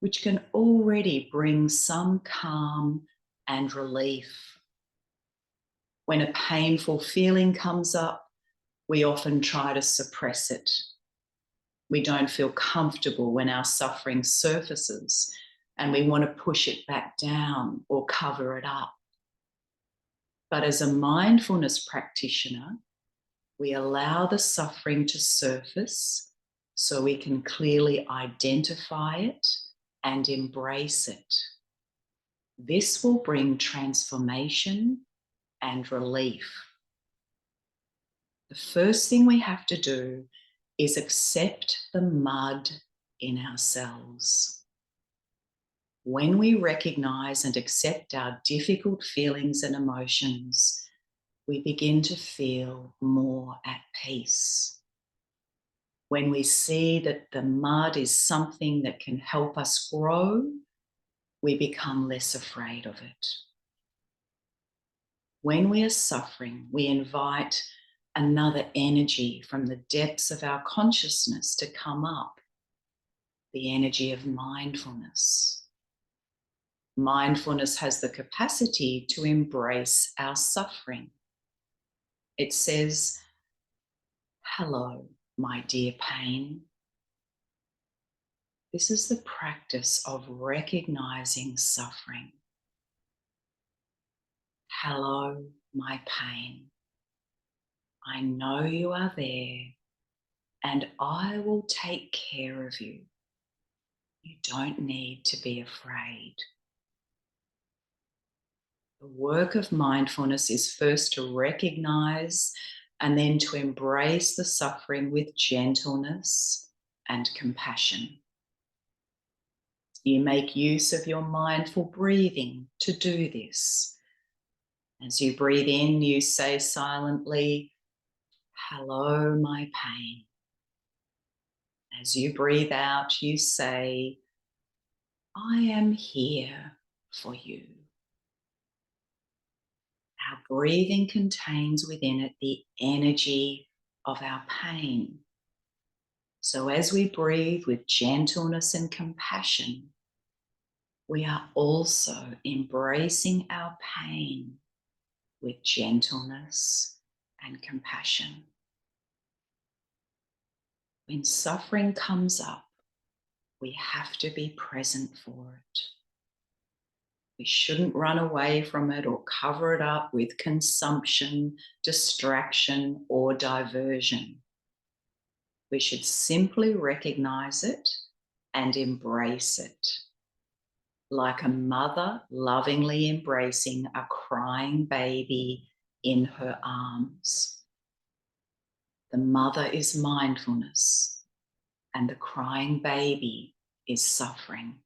which can already bring some calm and relief. When a painful feeling comes up, we often try to suppress it. We don't feel comfortable when our suffering surfaces, and we want to push it back down or cover it up. But as a mindfulness practitioner, we allow the suffering to surface so we can clearly identify it and embrace it. This will bring transformation and relief. The first thing we have to do is accept the mud in ourselves. When we recognize and accept our difficult feelings and emotions, we begin to feel more at peace. When we see that the mud is something that can help us grow, we become less afraid of it. When we are suffering, we invite another energy from the depths of our consciousness to come up, the energy of mindfulness. Mindfulness has the capacity to embrace our suffering. It says, "Hello, my dear pain." This is the practice of recognizing suffering. Hello, my pain. I know you are there, and I will take care of you. You don't need to be afraid. The work of mindfulness is first to recognize and then to embrace the suffering with gentleness and compassion. You make use of your mindful breathing to do this. As you breathe in, you say silently, "Hello, my pain." As you breathe out, you say, "I am here for you." Our breathing contains within it the energy of our pain. So as we breathe with gentleness and compassion, we are also embracing our pain with gentleness and compassion. When suffering comes up, we have to be present for it. We shouldn't run away from it or cover it up with consumption, distraction, or diversion. We should simply recognize it and embrace it, like a mother lovingly embracing a crying baby in her arms. The mother is mindfulness, and the crying baby is suffering.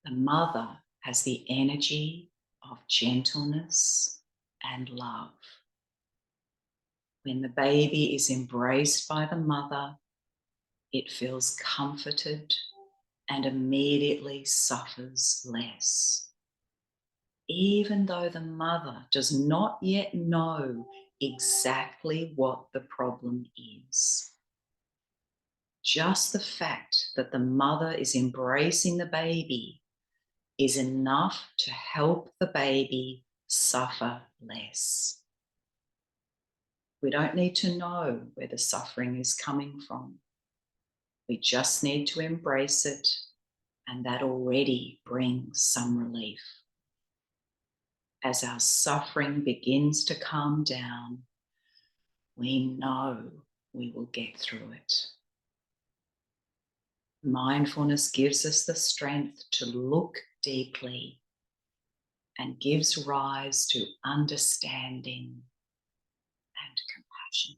The mother has the energy of gentleness and love. When the baby is embraced by the mother, it feels comforted and immediately suffers less. Even though the mother does not yet know exactly what the problem is. Just the fact that the mother is embracing the baby is enough to help the baby suffer less. We don't need to know where the suffering is coming from. We just need to embrace it, and that already brings some relief. As our suffering begins to calm down, we know we will get through it. Mindfulness gives us the strength to look deeply and gives rise to understanding and compassion.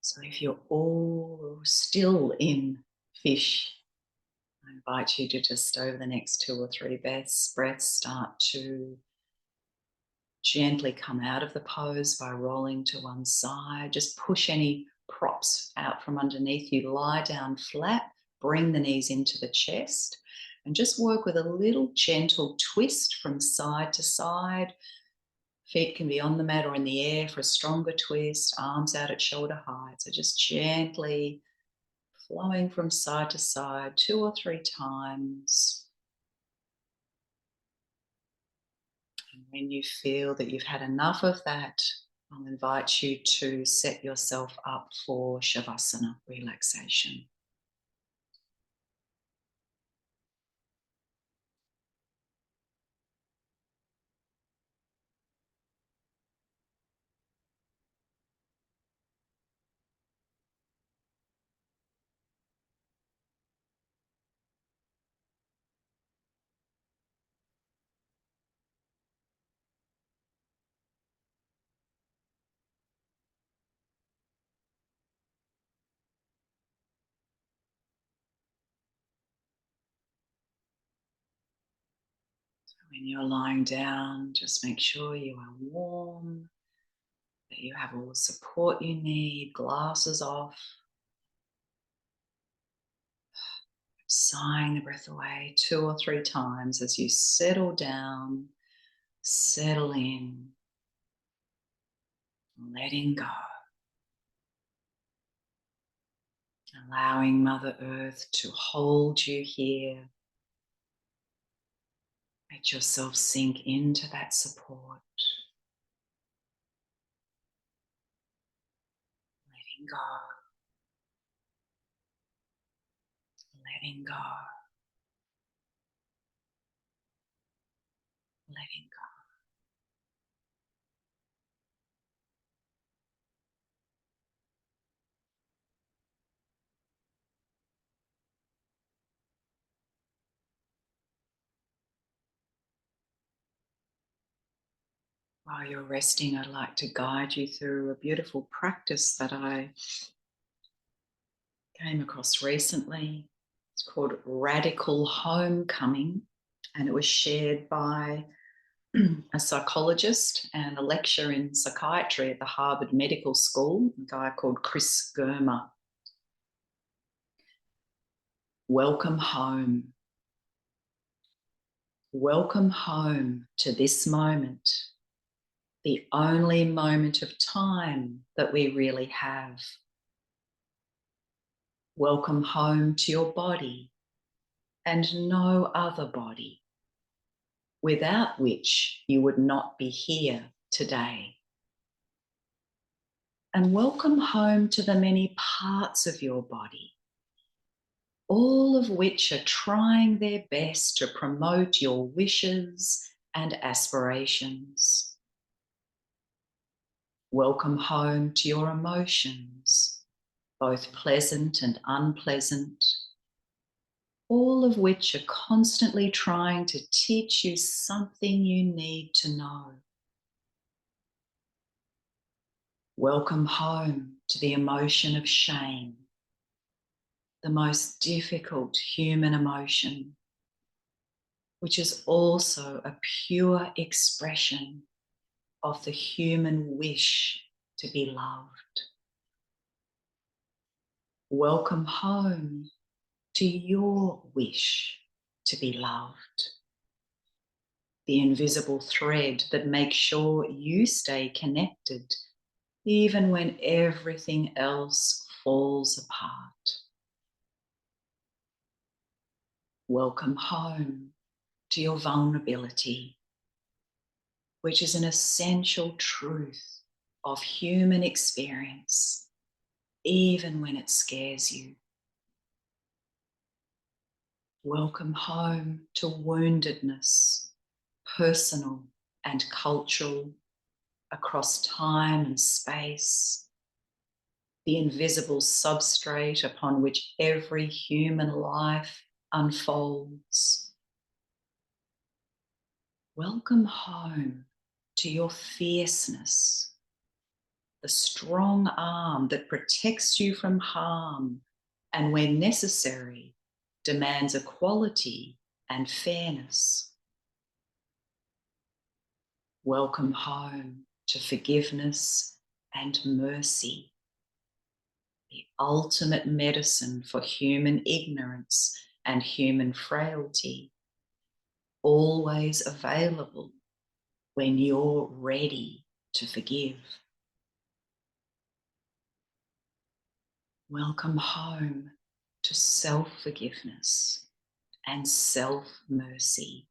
So if you're all still in fish, I invite you to just over the next 2 or 3 breaths start to gently come out of the pose by rolling to one side. Just push any props out from underneath you. Lie down flat, bring the knees into the chest, and just work with a little gentle twist from side to side. Feet can be on the mat or in the air for a stronger twist, arms out at shoulder height. So just gently flowing from side to side 2 or 3 times. And when you feel that you've had enough of that, I'll invite you to set yourself up for Shavasana, relaxation. When you're lying down, just make sure you are warm, that you have all the support you need, glasses off. Sighing the breath away 2 or 3 times as you settle down, settle in, letting go. Allowing Mother Earth to hold you here. Let yourself sink into that support. Letting go. Letting go. Letting go. While you're resting, I'd like to guide you through a beautiful practice that I came across recently. It's called Radical Homecoming, and it was shared by a psychologist and a lecturer in psychiatry at the Harvard Medical School, a guy called Chris Germer. Welcome home. Welcome home to this moment, the only moment of time that we really have. Welcome home to your body and no other body, without which you would not be here today. And welcome home to the many parts of your body, all of which are trying their best to promote your wishes and aspirations. Welcome home to your emotions, both pleasant and unpleasant, all of which are constantly trying to teach you something you need to know. Welcome home to the emotion of shame, the most difficult human emotion, which is also a pure expression of the human wish to be loved. Welcome home to your wish to be loved, the invisible thread that makes sure you stay connected even when everything else falls apart. Welcome home to your vulnerability, which is an essential truth of human experience, even when it scares you. Welcome home to woundedness, personal and cultural, across time and space, the invisible substrate upon which every human life unfolds. Welcome home to your fierceness, the strong arm that protects you from harm and, when necessary, demands equality and fairness. Welcome home to forgiveness and mercy, the ultimate medicine for human ignorance and human frailty, always available when you're ready to forgive. Welcome home to self-forgiveness and self-mercy,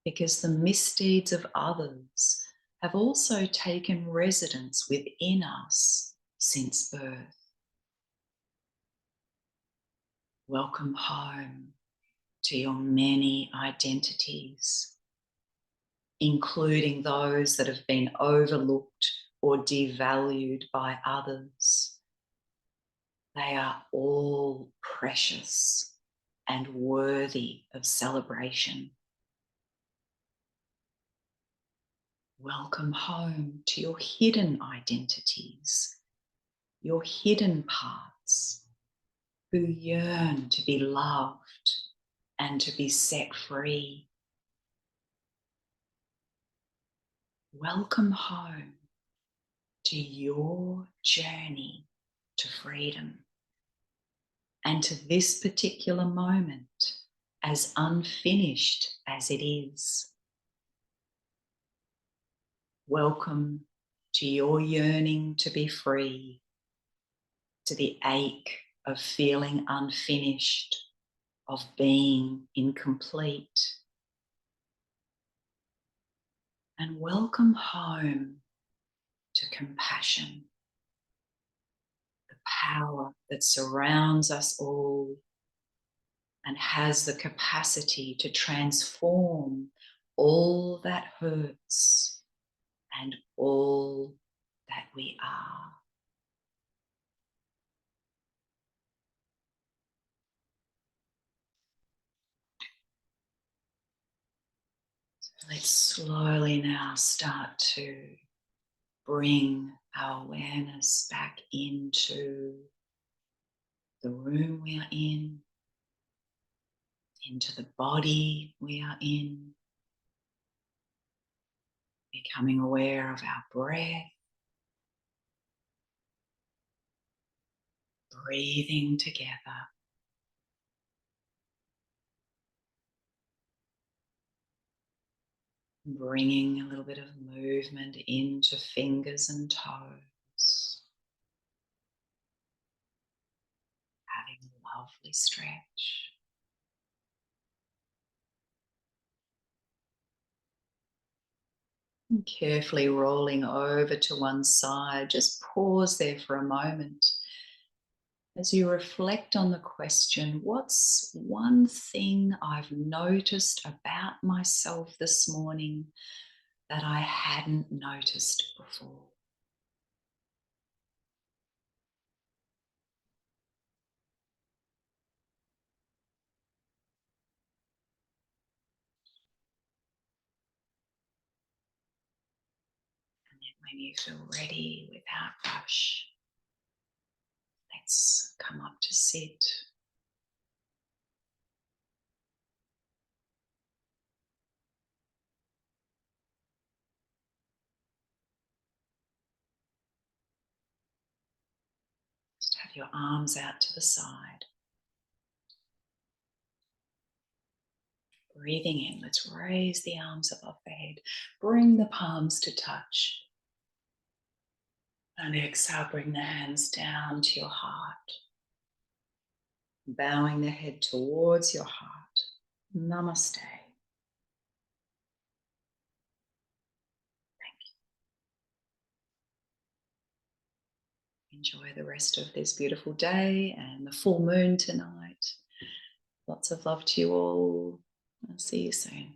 because the misdeeds of others have also taken residence within us since birth. Welcome home to your many identities, including those that have been overlooked or devalued by others. They are all precious and worthy of celebration. Welcome home to your hidden identities, your hidden parts who yearn to be loved and to be set free. Welcome home to your journey to freedom and to this particular moment, as unfinished as it is. Welcome to your yearning to be free, to the ache of feeling unfinished, of being incomplete. And welcome home to compassion, the power that surrounds us all and has the capacity to transform all that hurts and all that we are. Let's slowly now start to bring our awareness back into the room we are in, into the body we are in, becoming aware of our breath, breathing together. Bringing a little bit of movement into fingers and toes. Having a lovely stretch. And carefully rolling over to one side. Just pause there for a moment as you reflect on the question, what's one thing I've noticed about myself this morning that I hadn't noticed before? And then when you feel ready, without rush, Let's come up to sit. Just have your arms out to the side. Breathing in, let's raise the arms above the head. Bring the palms to touch. And exhale, bring the hands down to your heart. Bowing the head towards your heart. Namaste. Enjoy the rest of this beautiful day and the full moon tonight. Lots of love to you all. I'll see you soon.